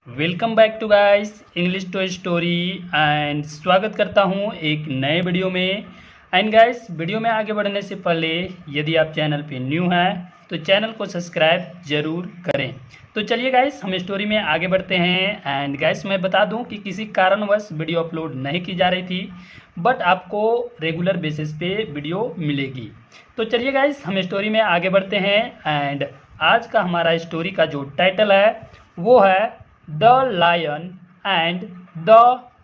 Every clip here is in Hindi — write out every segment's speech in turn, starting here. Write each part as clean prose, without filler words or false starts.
Welcome back to guys English to story and स्वागत करता हूं एक नए वीडियो में। एंड गाइस वीडियो में आगे बढ़ने से पहले यदि आप चैनल पे न्यू हैं तो चैनल को सब्सक्राइब जरूर करें। तो चलिए गाइस हम स्टोरी में आगे बढ़ते हैं। एंड गाइस मैं बता दूं कि किसी कारणवश वीडियो अपलोड नहीं की जा रही थी, बट आपको रेगुलर बेसिस पे वीडियो मिलेगी। तो चलिए गाइस हम स्टोरी में आगे बढ़ते हैं। एंड आज का हमारा स्टोरी का जो टाइटल है वो है the lion and the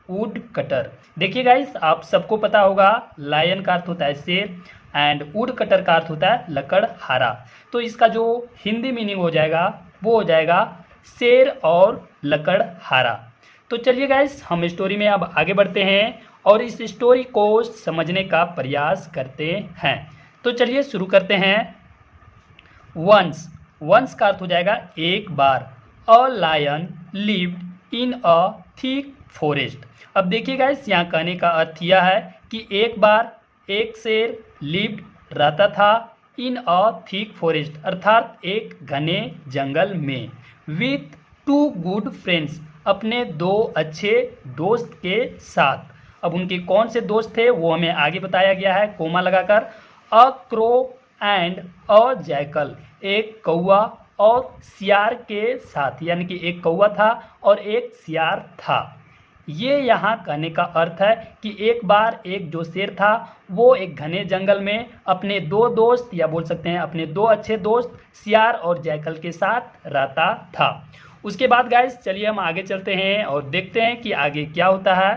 woodcutter. देखिए गाइस आप सबको पता होगा लायन का अर्थ होता है शेर एंड वुड कटर का अर्थ होता है लकड़हारा। तो इसका जो हिंदी मीनिंग हो जाएगा वो हो जाएगा शेर और लकड़हारा। तो चलिए गाइस हम स्टोरी में अब आगे बढ़ते हैं और इस स्टोरी को समझने का प्रयास करते हैं। तो चलिए शुरू करते हैं। वंस, वंस का अर्थ हो जाएगा एक बार। A lion lived in a thick forest. अब देखिए गाइस यहाँ कहने का अर्थ यह है कि एक बार एक शेर लिव्ड रहता था इन अ थिक फॉरेस्ट अर्थात एक घने जंगल में विथ टू गुड फ्रेंड्स अपने दो अच्छे दोस्त के साथ। अब उनके कौन से दोस्त थे वो हमें आगे बताया गया है कोमा लगाकर। A crow and a jackal, एक कौआ और सियार के साथ, यानी कि एक कौआ था और एक सियार था। ये यहाँ कहने का अर्थ है कि एक बार एक जो शेर था वो एक घने जंगल में अपने दो दोस्त या बोल सकते हैं अपने दो अच्छे दोस्त सियार और जैकल के साथ रहता था। उसके बाद गाइस चलिए हम आगे चलते हैं और देखते हैं कि आगे क्या होता है।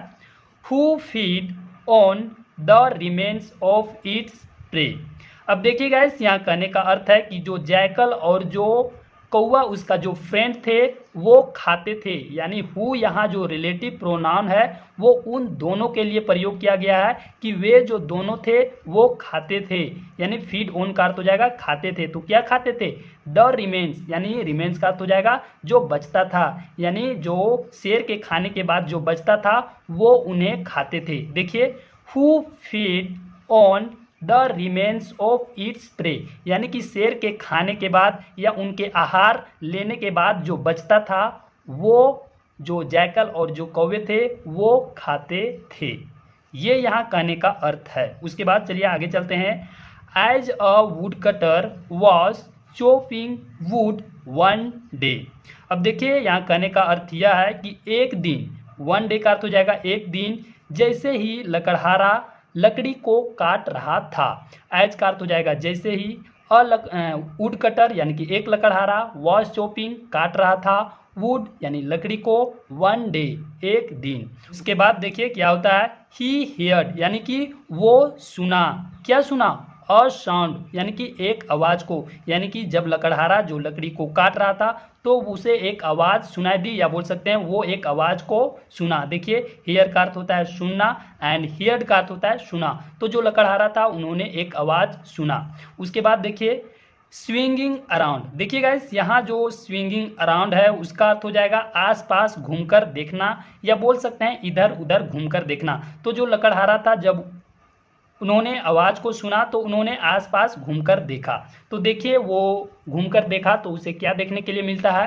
Who feed on the remains of its prey. अब देखिए गाइस यहाँ कहने का अर्थ है कि जो जैकल और जो कौआ उसका जो फ्रेंड थे वो खाते थे, यानी हु यहाँ जो रिलेटिव प्रोनाउन है वो उन दोनों के लिए प्रयोग किया गया है कि वे जो दोनों थे वो खाते थे, यानी फीड ऑन का अर्थ हो जाएगा खाते थे। तो क्या खाते थे? द रिमेन्स, यानी रिमेन्स का अर्थ हो जाएगा जो बचता था, यानी जो शेर के खाने के बाद जो बचता था वो उन्हें खाते थे। देखिए who feed on the remains of its prey, यानी कि शेर के खाने के बाद या उनके आहार लेने के बाद जो बचता था वो जो जैकल और जो कौवे थे वो खाते थे। ये यहाँ कहने का अर्थ है। उसके बाद चलिए आगे चलते हैं। As a woodcutter was chopping wood one day. अब देखिए यहाँ कहने का अर्थ यह है कि एक दिन, वन डे का अर्थ हो जाएगा एक दिन, जैसे ही लकड़हारा लकड़ी को काट रहा था। एज का अर्थ हो जाएगा जैसे ही, वुड कटर यानी कि एक लकड़हारा, वॉज चॉपिंग काट रहा था, वुड यानी लकड़ी को, वन डे एक दिन। उसके बाद देखिए क्या होता है। ही हियर्ड यानी कि वो सुना। क्या सुना? अ साउंड यानी कि एक आवाज़ को, यानी कि जब लकड़हारा जो लकड़ी को काट रहा था तो उसे एक आवाज़ सुनाई दी या बोल सकते हैं वो एक आवाज़ को सुना। देखिए हियर का अर्थ होता है सुनना एंड हियर्ड का अर्थ होता है सुना। तो जो लकड़हारा था उन्होंने एक आवाज़ सुना। उसके बाद देखिए स्विंगिंग अराउंड। देखिए गाइस यहाँ जो स्विंगिंग अराउंड है उसका अर्थ हो जाएगा आसपास घूमकर देखना या बोल सकते हैं इधर उधर घूमकर देखना। तो जो लकड़हारा था जब उन्होंने आवाज़ को सुना तो उन्होंने आसपास घूमकर देखा। तो देखिए वो घूमकर देखा तो उसे क्या देखने के लिए मिलता है।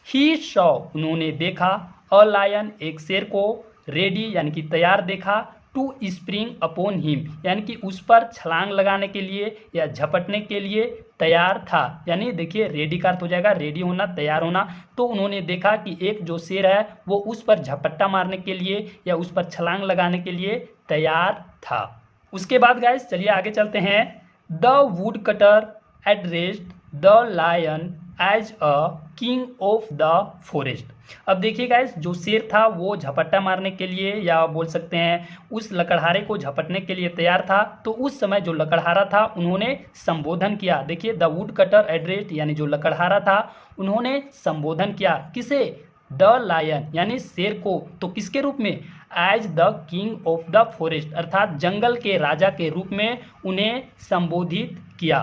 ही सॉ उन्होंने देखा, अ लायन एक शेर को, रेडी यानी कि तैयार देखा, टू स्प्रिंग अपॉन हिम यानी कि उस पर छलांग लगाने के लिए या झपटने के लिए तैयार था। यानी देखिए रेडी का अर्थ हो जाएगा रेडी होना, तैयार होना। तो उन्होंने देखा कि एक जो शेर है वो उस पर झपट्टा मारने के लिए या उस पर छलांग लगाने के लिए तैयार था। उसके बाद गाइस चलिए आगे चलते हैं। The woodcutter addressed the lion as a king of the forest. अब देखिए गाइस जो शेर था वो झपट्टा मारने के लिए या बोल सकते हैं उस लकड़हारे को झपटने के लिए तैयार था। तो उस समय जो लकड़हारा था उन्होंने संबोधन किया। देखिए द वुड कटर एड्रेस्ड यानी जो लकड़हारा था उन्होंने संबोधन किया किसे? द लायन यानी शेर को। तो किसके रूप में? As the king of the forest अर्थात जंगल के राजा के रूप में उन्हें संबोधित किया।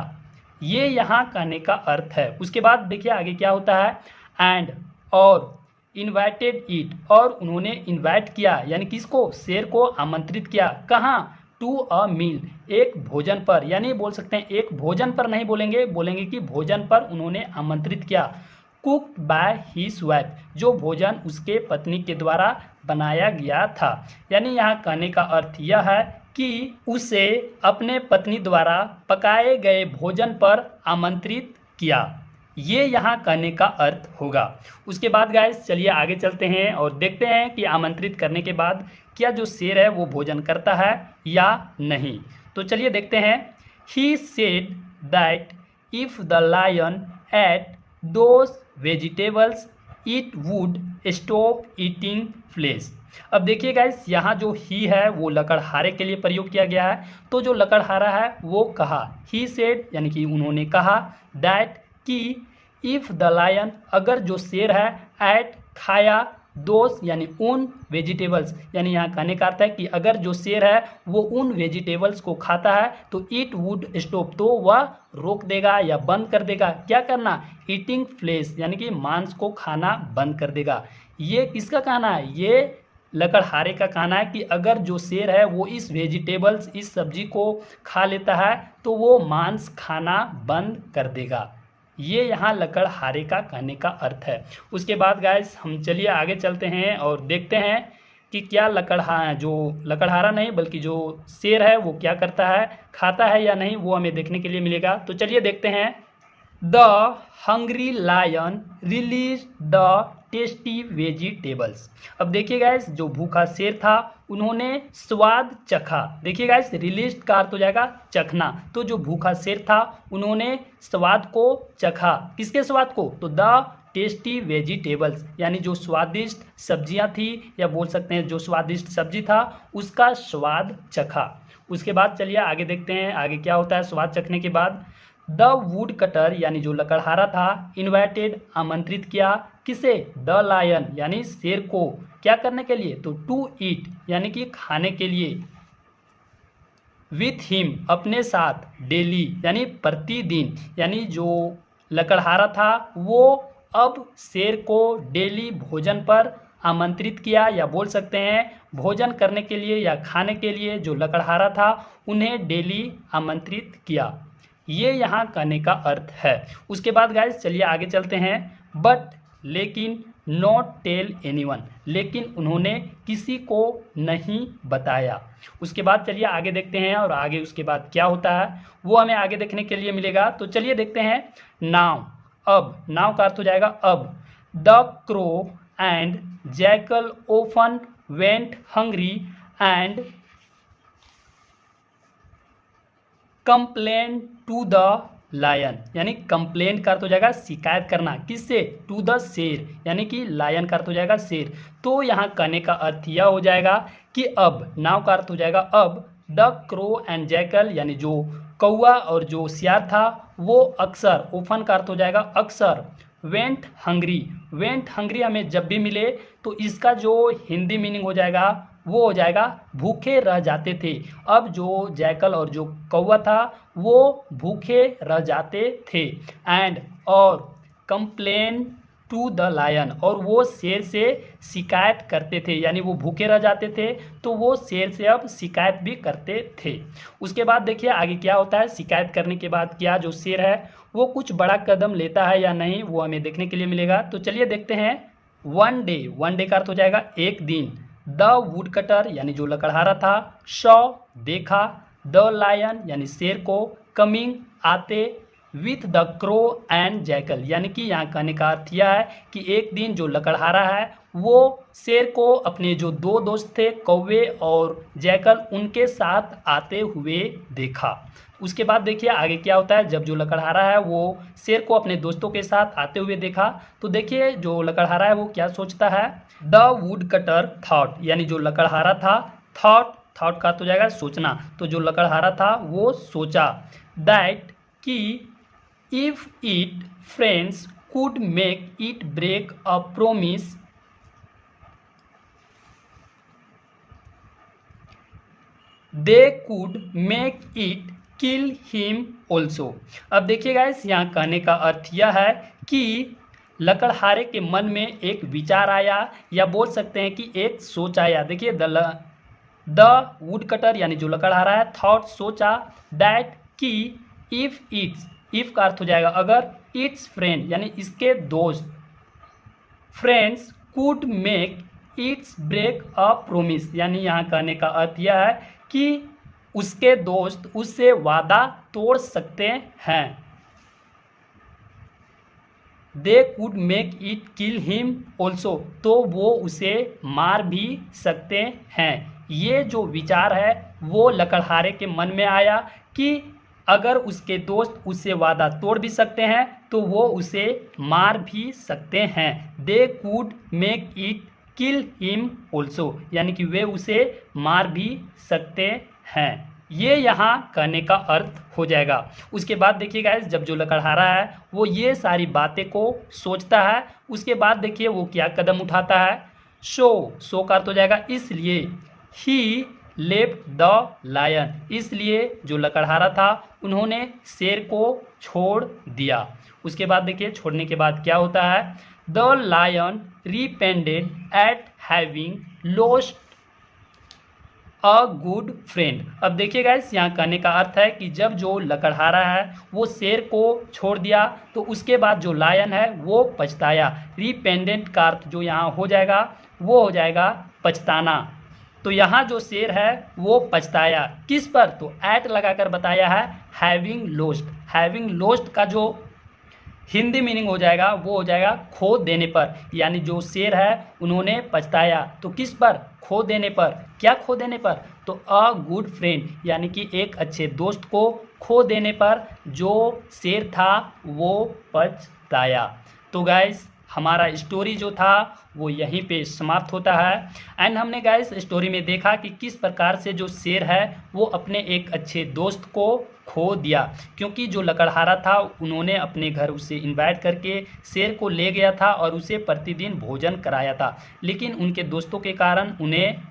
ये यहाँ कहने का अर्थ है। उसके बाद देखिए आगे क्या होता है। एंड और इन्वाइटेड इट और उन्होंने इन्वाइट किया यानी किसको? शेर को आमंत्रित किया। कहाँ? टू अ मील एक भोजन पर, यानी बोल सकते हैं एक भोजन पर नहीं बोलेंगे, बोलेंगे कि भोजन पर उन्होंने आमंत्रित किया। कुक्ड बाय हिज वाइफ, जो भोजन उसके पत्नी के द्वारा बनाया गया था। यानी यहाँ कहने का अर्थ यह है कि उसे अपने पत्नी द्वारा पकाए गए भोजन पर आमंत्रित किया। ये यहाँ कहने का अर्थ होगा। उसके बाद गाइस चलिए आगे चलते हैं और देखते हैं कि आमंत्रित करने के बाद क्या जो शेर है वो भोजन करता है या नहीं। तो चलिए देखते हैं। He said that if the lion ate those vegetables it would stop eating flesh. अब देखिए गाइस, यहाँ जो ही है वो लकड़हारे के लिए प्रयोग किया गया है। तो जो लकड़हारा है वो कहा, ही सेड यानी कि उन्होंने कहा, दैट कि इफ द लायन अगर जो शेर है, एट खाया, दोस्त यानी उन वेजिटेबल्स, यानी यहाँ कहने का अर्थ है कि अगर जो शेर है वो उन वेजिटेबल्स को खाता है तो इट वुड स्टॉप, तो वह रोक देगा या बंद कर देगा क्या करना, ईटिंग फ्लेश यानी कि मांस को खाना बंद कर देगा। ये किसका कहना है, ये लकड़हारे का कहना है कि अगर जो शेर है वो इस वेजिटेबल्स, इस सब्जी को खा लेता है तो वो मांस खाना बंद कर देगा। ये यहाँ लकड़हारे का कहने का अर्थ है। उसके बाद गाइस हम चलिए आगे चलते हैं और देखते हैं कि क्या लकड़हारा नहीं बल्कि जो शेर है वो क्या करता है, खाता है या नहीं, वो हमें देखने के लिए मिलेगा। तो चलिए देखते हैं। The hungry lion relished the tasty vegetables. अब देखिए गाइस, जो भूखा शेर था उन्होंने स्वाद चखा। देखिए गाइस, रिलीज का अर्थ हो जाएगा चखना। तो जो भूखा शेर था उन्होंने स्वाद को चखा। किसके स्वाद को, तो द टेस्टी वेजिटेबल्स यानी जो स्वादिष्ट सब्जियां थी, या बोल सकते हैं जो स्वादिष्ट सब्जी था उसका स्वाद चखा। उसके बाद चलिए आगे देखते हैं आगे क्या होता है। स्वाद चखने के बाद द वुड कटर यानी जो लकड़हारा था, इन्वाइटेड आमंत्रित किया, किसे, द लायन यानी शेर को, क्या करने के लिए, तो टू ईट यानी कि खाने के लिए, विथ हिम अपने साथ, डेली यानी प्रतिदिन, यानी जो लकड़हारा था वो अब शेर को डेली भोजन पर आमंत्रित किया, या बोल सकते हैं भोजन करने के लिए या खाने के लिए जो लकड़हारा था उन्हें डेली आमंत्रित किया। ये यहाँ कहने का अर्थ है। उसके बाद गाइस चलिए आगे चलते हैं। बट लेकिन, नॉट टेल एनीवन, लेकिन उन्होंने किसी को नहीं बताया। उसके बाद चलिए आगे देखते हैं और आगे उसके बाद क्या होता है वो हमें आगे देखने के लिए मिलेगा। तो चलिए देखते हैं। नाउ, अब, नाउ का अर्थ हो जाएगा अब। The crow and jackal often went hungry and complain to the lion, यानी कंप्लेन का अर्थ हो जाएगा शिकायत करना, किससे, टू द शेर, यानी कि लायन का अर्थ हो जाएगा शेर। तो यहाँ कहने का अर्थ यह हो जाएगा कि अब, नाव का अर्थ हो जाएगा अब, द क्रो एंड जैकल यानी जो कौआ और जो सियार था वो अक्सर, ओफन का अर्थ हो जाएगा अक्सर, वेंट हंग्री हमें जब भी मिले तो इसका जो हिंदी मीनिंग हो जाएगा वो हो जाएगा भूखे रह जाते थे। अब जो जैकल और जो कौवा था वो भूखे रह जाते थे, एंड और कंप्लेन टू द लायन, और वो शेर से शिकायत करते थे, यानी वो भूखे रह जाते थे तो वो शेर से अब शिकायत भी करते थे। उसके बाद देखिए आगे क्या होता है। शिकायत करने के बाद क्या जो शेर है वो कुछ बड़ा कदम लेता है या नहीं वो हमें देखने के लिए मिलेगा। तो चलिए देखते हैं। वन डे का अर्थ हो जाएगा एक दिन। द वुड कटर यानी जो लकड़हारा था, शॉ देखा, द लायन यानी शेर को, कमिंग आते, with the crow and jackal, यानी कि यहाँ कहने का अर्थ यह है कि एक दिन जो लकड़हारा है वो शेर को अपने जो दो दोस्त थे कौवे और जैकल उनके साथ आते हुए देखा। उसके बाद देखिए आगे क्या होता है। जब जो लकड़हारा है वो शेर को अपने दोस्तों के साथ आते हुए देखा तो देखिए जो लकड़हारा है वो क्या सोचता है। द वुड कटर थॉट, यानी जो लकड़हारा था, थॉट का तो जाएगा सोचना, तो जो लकड़हारा था वो सोचा, दैट कि if it friends could make it break a promise, they could make it kill him also. अब देखिए गाइस, यहाँ कहने का अर्थ यह है कि लकड़हारे के मन में एक विचार आया, या बोल सकते हैं कि एक सोच आया। देखिए द वुड कटर यानी जो लकड़हारा है, थॉट सोचा, दैट कि इफ का अर्थ हो जाएगा अगर, इट्स फ्रेंड यानी इसके दोस्त friends could make its break a promise, यानी यहाँ कहने का अर्थ यह है कि उसके दोस्त उससे वादा तोड़ सकते हैं। दे could make it kill him also, तो वो उसे मार भी सकते हैं। ये जो विचार है वो लकड़हारे के मन में आया कि अगर उसके दोस्त उससे वादा तोड़ भी सकते हैं तो वो उसे मार भी सकते हैं। दे could make it kill him also, यानी कि वे उसे मार भी सकते हैं। ये यहाँ कहने का अर्थ हो जाएगा। उसके बाद देखिए गाइस, जब जो लकड़हारा है वो ये सारी बातें को सोचता है, उसके बाद देखिए वो क्या कदम उठाता है। शो का अर्थ हो जाएगा इसलिए। ही लेफ्ट द लायन, इसलिए जो लकड़हारा था उन्होंने शेर को छोड़ दिया। उसके बाद देखिए छोड़ने के बाद क्या होता है। The lion repented at having lost a good friend. अब देखिए गाइस, यहाँ कहने का अर्थ है कि जब जो लकड़हारा है वो शेर को छोड़ दिया तो उसके बाद जो लायन है वो पछताया। रिपेंडेंट का अर्थ जो यहाँ हो जाएगा वो हो जाएगा पछताना। तो यहाँ जो शेर है वो पछताया किस पर, तो एट लगाकर बताया है हैविंग लॉस्ट। हैविंग लॉस्ट का जो हिंदी मीनिंग हो जाएगा वो हो जाएगा खो देने पर, यानी जो शेर है उन्होंने पछताया तो किस पर, खो देने पर। क्या खो देने पर, तो अ गुड फ्रेंड, यानी कि एक अच्छे दोस्त को खो देने पर जो शेर था वो पछताया। तो गाइस हमारा स्टोरी जो था वो यहीं पे समाप्त होता है। एंड हमने गाइस स्टोरी में देखा कि किस प्रकार से जो शेर है वो अपने एक अच्छे दोस्त को खो दिया, क्योंकि जो लकड़हारा था उन्होंने अपने घर उसे इनवाइट करके शेर को ले गया था और उसे प्रतिदिन भोजन कराया था, लेकिन उनके दोस्तों के कारण उन्हें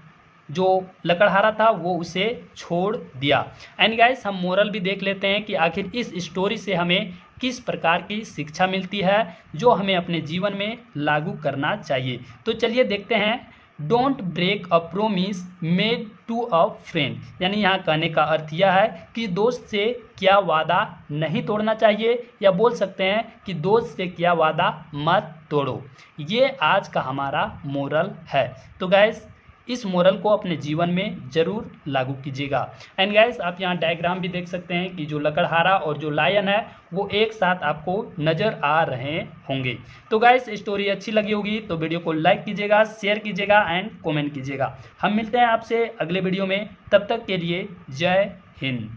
जो लकड़हारा था वो उसे छोड़ दिया। एंड गाइस हम मोरल भी देख लेते हैं कि आखिर इस स्टोरी से हमें किस प्रकार की शिक्षा मिलती है जो हमें अपने जीवन में लागू करना चाहिए। तो चलिए देखते हैं। Don't break a promise made to a friend, यानी यहाँ कहने का अर्थ यह है कि दोस्त से क्या वादा नहीं तोड़ना चाहिए, या बोल सकते हैं कि दोस्त से क्या वादा मत तोड़ो। ये आज का हमारा मोरल है। तो गाइस इस मोरल को अपने जीवन में ज़रूर लागू कीजिएगा। एंड गाइस आप यहाँ डायग्राम भी देख सकते हैं कि जो लकड़हारा और जो लायन है वो एक साथ आपको नज़र आ रहे होंगे। तो गाइस स्टोरी अच्छी लगी होगी तो वीडियो को लाइक कीजिएगा, शेयर कीजिएगा एंड कमेंट कीजिएगा। हम मिलते हैं आपसे अगले वीडियो में, तब तक के लिए जय हिंद।